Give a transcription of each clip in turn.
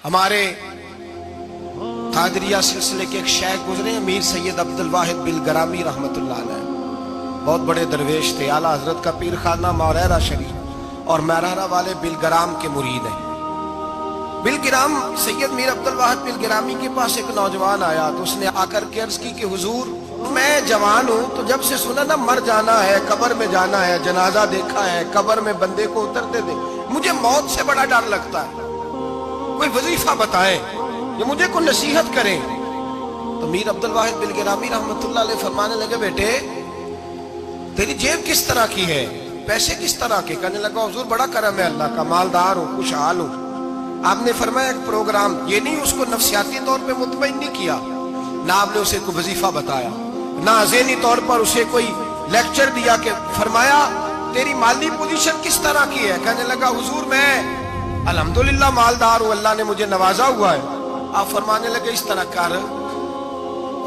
ہمارے قادریہ سلسلے کے ایک شیخ گزرے امیر سید عبدالواحد بلگرامی رحمت اللہ علیہ، بہت بڑے درویش تھے، اعلیٰ حضرت کا پیر خانہ موریرہ شریف اور میرہرہ والے بلگرام کے مرید ہیں۔ بلگرام سید میر عبدالواحد بلگرامی کے پاس ایک نوجوان آیا تو اس نے آ کر کے عرض کی کہ حضور میں جوان ہوں، تو جب سے سنا نا مر جانا ہے، قبر میں جانا ہے، جنازہ دیکھا ہے، قبر میں بندے کو اترتے دے، مجھے موت سے بڑا ڈر لگتا ہے، کوئی وظیفہ بتائیں یا مجھے کوئی نصیحت کریں۔ تو میر عبدالواحد بلگرامی رحمت اللہ علیہ فرمانے لگے بیٹے تیری جیب کس طرح کی ہے، پیسے کس طرح کے؟ کہنے لگا حضور بڑا کرم ہے اللہ کا، مالدار ہوں، خوشحال ہوں۔ آپ نے فرمایا ایک پروگرام، یہ نہیں اس کو نفسیاتی طور پہ مطمئن نہیں کیا، نہ آپ نے اسے کوئی وظیفہ بتایا، نہ ذہنی طور پر اسے کوئی لیکچر دیا، کہ فرمایا تیری مالی پوزیشن کس طرح کی ہے؟ کہنے لگا حضور میں الحمدللہ مالدار ہوں، اللہ نے مجھے نوازا ہوا ہے۔ آپ فرمانے لگے اس طرح کر،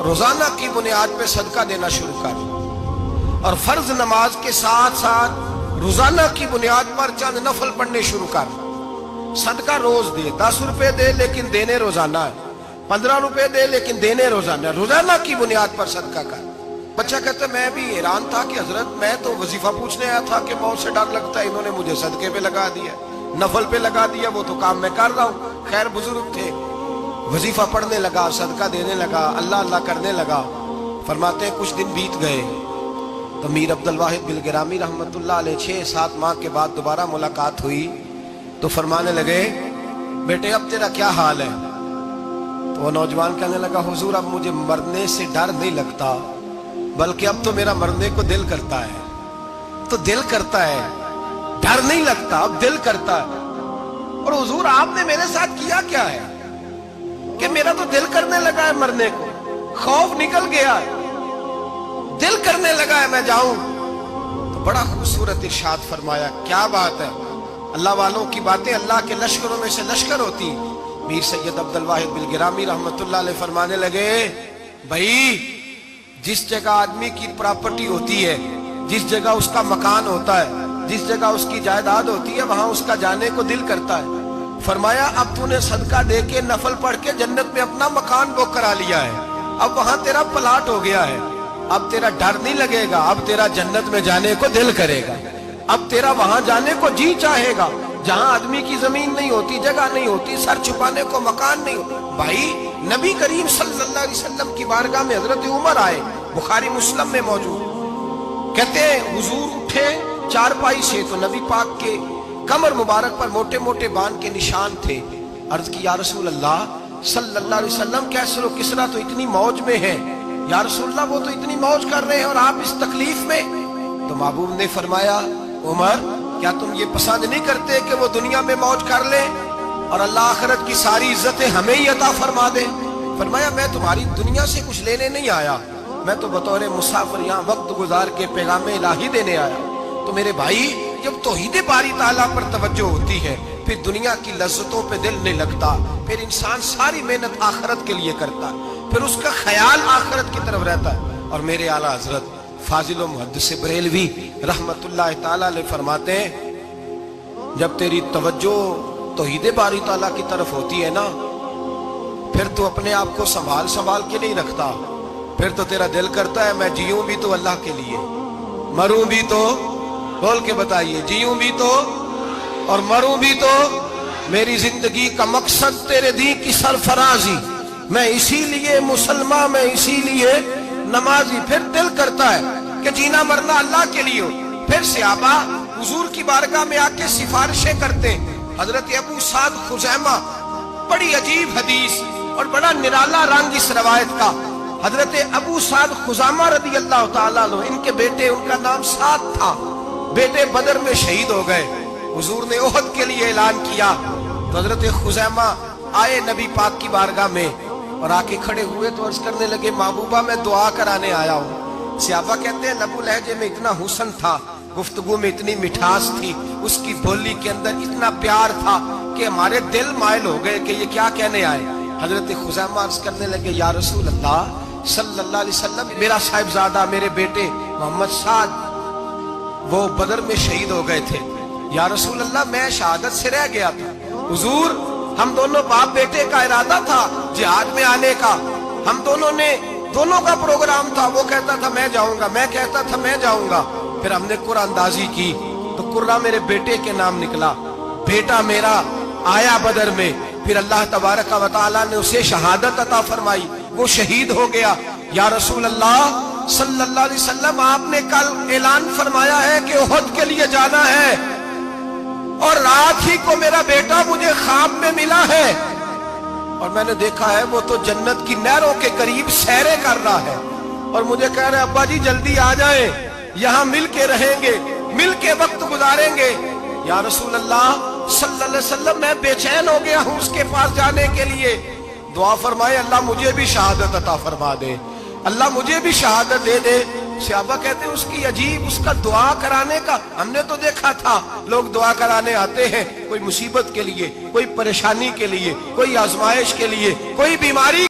روزانہ کی بنیاد پہ صدقہ دینا شروع کر، اور فرض نماز کے ساتھ ساتھ روزانہ کی بنیاد پر چند نفل پڑھنے شروع کر، صدقہ روز دے، 10 روپے دے لیکن دینے روزانہ ہے، 15 روپے دے لیکن دینے روزانہ ہے، روزانہ کی بنیاد پر صدقہ کر۔ بچہ کہتا ہے میں بھی حیران تھا کہ حضرت میں تو وظیفہ پوچھنے آیا تھا کہ موت سے ڈر لگتا ہے، انہوں نے مجھے صدقے پہ لگا دیا، نفل پہ لگا دیا، وہ تو کام میں کر رہا ہوں۔ خیر بزرگ تھے، وظیفہ پڑھنے لگا، صدقہ دینے لگا، اللہ اللہ کرنے لگا۔ فرماتے ہیں کچھ دن بیت گئے تو میر عبدالواحد بلگرامی رحمت اللہ علیہ 6-7 ماہ کے بعد دوبارہ ملاقات ہوئی تو فرمانے لگے بیٹے اب تیرا کیا حال ہے؟ تو وہ نوجوان کہنے لگا حضور اب مجھے مرنے سے ڈر نہیں لگتا، بلکہ اب تو میرا مرنے کو دل کرتا ہے، تو دل کرتا ہے، ڈر نہیں لگتا، اب دل کرتا ہے۔ اور حضور آپ نے میرے ساتھ کیا کیا ہے کہ میرا تو دل کرنے لگا ہے مرنے کو، خوف نکل گیا ہے، دل کرنے لگا ہے میں جاؤں۔ تو بڑا خوبصورت ارشاد فرمایا، کیا بات ہے، اللہ والوں کی باتیں اللہ کے لشکروں میں سے لشکر ہوتی۔ میر سید عبدالواحد بلگرامی رحمت اللہ علیہ فرمانے لگے بھائی جس جگہ آدمی کی پراپرٹی ہوتی ہے، جس جگہ اس کا مکان ہوتا ہے، جس جگہ اس کی جائیداد ہوتی ہے، وہاں اس کا جانے کو دل کرتا ہے۔ فرمایا اب تو نے صدقہ دے کے نفل پڑھ کے جنت میں اپنا مکان بک کرا لیا ہے، اب وہاں تیرا پلاٹ ہو گیا ہے، اب تیرا ڈر نہیں لگے گا، اب تیرا جنت میں جانے کو دل کرے گا، اب تیرا وہاں جانے کو جی چاہے گا جہاں آدمی کی زمین نہیں ہوتی، جگہ نہیں ہوتی، سر چھپانے کو مکان نہیں ہوتا۔ بھائی نبی کریم صلی اللہ علیہ وسلم کی بارگاہ میں حضرت عمر آئے، بخاری مسلم میں موجود، کہتے ہیں حضور اٹھے چارپائی سے تو نبی پاک کے کمر مبارک پر موٹے موٹے بان کے نشان تھے۔ عرض کی یا رسول اللہ صلی اللہ علیہ وسلم کیسر و کسرا تو اتنی موج میں ہے، یا رسول اللہ وہ تو اتنی موج کر رہے ہیں اور آپ اس تکلیف میں؟ تو محبوب نے فرمایا عمر کیا تم یہ پسند نہیں کرتے کہ وہ دنیا میں موج کر لیں اور اللہ آخرت کی ساری عزتیں ہمیں ہی عطا فرما دے؟ فرمایا میں تمہاری دنیا سے کچھ لینے نہیں آیا، میں تو بطور مسافر یہاں وقت گزار کے پیغام الہی دینے آیا۔ تو میرے بھائی جب توحید باری تعالیٰ پر توجہ ہوتی ہے پھر دنیا کی لذتوں پہ دل نہیں لگتا، پھر انسان ساری محنت آخرت کے لیے کرتا ہے، پھر اس کا خیال آخرت کی طرف رہتا ہے۔ اور میرے اعلیٰ حضرت فاضل و محدث بریلوی رحمت اللہ تعالیٰ علیہ فرماتے ہیں جب تیری توجہ توحید باری تعالیٰ کی طرف ہوتی ہے نا پھر تو اپنے آپ کو سنبھال کے نہیں رکھتا، پھر تو تیرا دل کرتا ہے میں جیوں بھی تو اللہ کے لیے، مروں بھی تو، بول کے بتائیے، جیوں بھی تو اور مروں بھی تو میری زندگی کا مقصد تیرے دین کی سرفرازی، میں اسی لیے مسلمان، میں اسی لیے نمازی۔ پھر دل کرتا ہے کہ جینا مرنا اللہ کے لیے ہو۔ پھر صحابہ حضور کی بارگاہ میں آ کے سفارشیں کرتے۔ حضرت ابو سعد خزیمہ، بڑی عجیب حدیث اور بڑا نرالا رنگ اس روایت کا، حضرت ابو سعد خزیمہ رضی اللہ تعالیٰ عنہ، ان کے بیٹے، ان کا نام سعد تھا، بیٹے بدر میں شہید ہو گئے۔ حضور نے احد کے لیے اعلان کیا تو حضرت خزیمہ آئے نبی پاک کی بارگاہ میں اور آ کے کھڑے ہوئے تو عرض کرنے لگے محبوبہ میں دعا کرانے آیا ہوں۔ صحابہ کہتے ہیں لب و لہجے میں اتنا حسن تھا، گفتگو میں اتنی مٹھاس تھی، اس کی بولی کے اندر اتنا پیار تھا کہ ہمارے دل مائل ہو گئے کہ یہ کیا کہنے آئے۔ حضرت خزیمہ عرض کرنے لگے یا رسول اللہ صلی اللہ علیہ وسلم میرا صاحبزادہ، میرے بیٹے محمد سعد وہ بدر میں شہید ہو گئے تھے، یا رسول اللہ میں شہادت سے رہ گیا تھا، حضور ہم دونوں باپ بیٹے کا ارادہ تھا جہاد میں آنے کا، ہم دونوں کا پروگرام تھا، وہ کہتا تھا میں جاؤں گا، میں کہتا تھا میں جاؤں گا۔ پھر ہم نے قرعہ اندازی کی تو قرہ میرے بیٹے کے نام نکلا، بیٹا میرا آیا بدر میں، پھر اللہ تبارک و تعالیٰ نے اسے شہادت عطا فرمائی، وہ شہید ہو گیا۔ یا رسول اللہ صلی اللہ علیہ وسلم، آپ نے کل اعلان فرمایا ہے کہ احد کے لیے جانا ہے، اور رات ہی کو میرا بیٹا مجھے خواب میں ملا ہے، اور میں نے دیکھا ہے وہ تو جنت کی نہروں کے قریب سیرے کر رہا ہے، اور مجھے کہہ رہے ابا جی جلدی آ جائیں، یہاں مل کے رہیں گے، مل کے وقت گزاریں گے۔ یا رسول اللہ صلی اللہ علیہ وسلم، میں بے چین ہو گیا ہوں اس کے پاس جانے کے لیے، دعا فرمائے اللہ مجھے بھی شہادت عطا فرما دے، اللہ مجھے بھی شہادت دے دے۔ صحابہ کہتے ہیں اس کی عجیب، اس کا دعا کرانے کا، ہم نے تو دیکھا تھا لوگ دعا کرانے آتے ہیں کوئی مصیبت کے لیے، کوئی پریشانی کے لیے، کوئی آزمائش کے لیے، کوئی بیماری